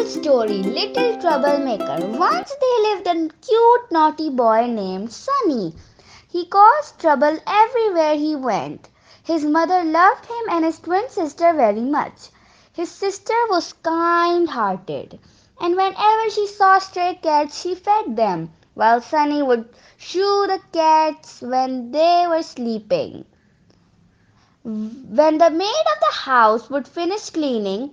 Simple story, Little Troublemaker. Once there lived a cute naughty boy named Sunny. He caused trouble everywhere he went. His mother loved him and his twin sister very much. His sister was kind hearted, and whenever she saw stray cats, she fed them, while Sunny would shoo the cats when they were sleeping. When the maid of the house would finish cleaning,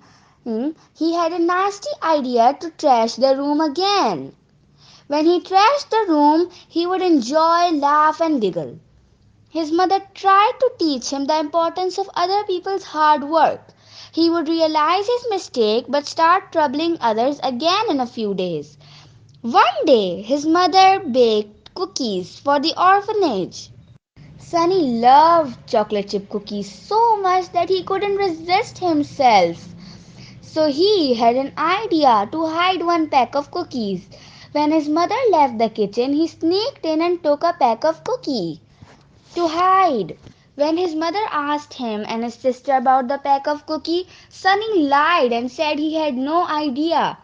he had a nasty idea to trash the room again. When he trashed the room, he would enjoy, laugh, and giggle. His mother tried to teach him the importance of other people's hard work. He would realize his mistake but start troubling others again in a few days. One day, his mother baked cookies for the orphanage. Sunny loved chocolate chip cookies so much that he couldn't resist himself. So he had an idea to hide one pack of cookies. When his mother left the kitchen, he sneaked in and took a pack of cookies to hide. When his mother asked him and his sister about the pack of cookies, Sunny lied and said he had no idea.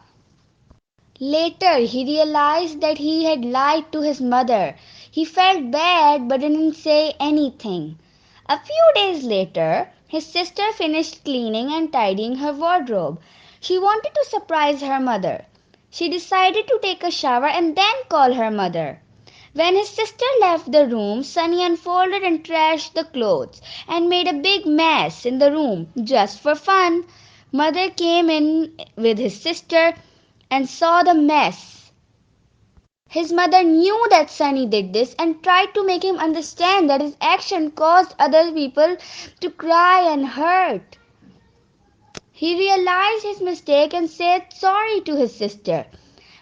Later, he realized that he had lied to his mother. He felt bad but didn't say anything. A few days later, his sister finished cleaning and tidying her wardrobe. She wanted to surprise her mother. She decided to take a shower and then call her mother. When his sister left the room, Sunny unfolded and trashed the clothes and made a big mess in the room just for fun. Mother came in with his sister and saw the mess. His mother knew that Sunny did this and tried to make him understand that his action caused other people to cry and hurt. He realized his mistake and said sorry to his sister.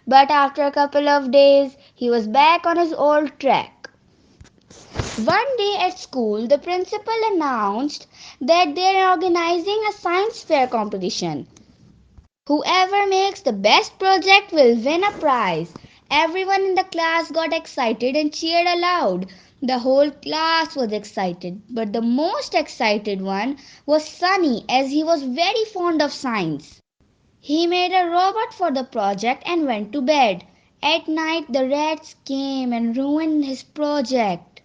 But after a couple of days, he was back on his old track. One day at school, the principal announced that they are organizing a science fair competition. Whoever makes the best project will win a prize. Everyone in the class got excited and cheered aloud. The whole class was excited, but the most excited one was Sunny, as he was very fond of science. He made a robot for the project and went to bed. At night, the rats came and ruined his project.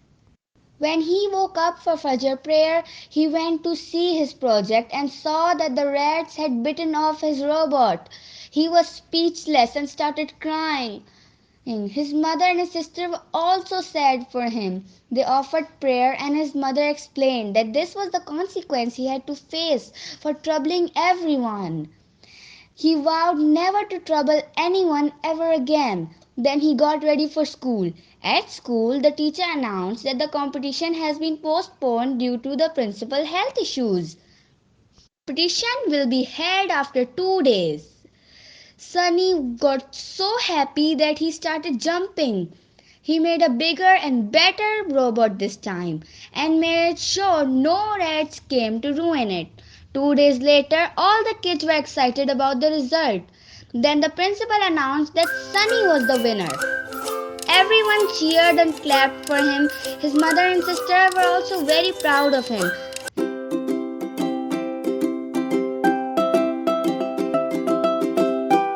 When he woke up for Fajr prayer, he went to see his project and saw that the rats had bitten off his robot. He was speechless and started crying. His mother and his sister were also sad for him. They offered prayer, and his mother explained that this was the consequence he had to face for troubling everyone. He vowed never to trouble anyone ever again. Then he got ready for school. At school, the teacher announced that the competition has been postponed due to the principal health issues. Competition will be held after 2 days. Sunny got so happy that he started jumping. He made a bigger and better robot this time and made sure no rats came to ruin it. 2 days later, all the kids were excited about the result. Then the principal announced that Sunny was the winner. Everyone cheered and clapped for him. His mother and sister were also very proud of him.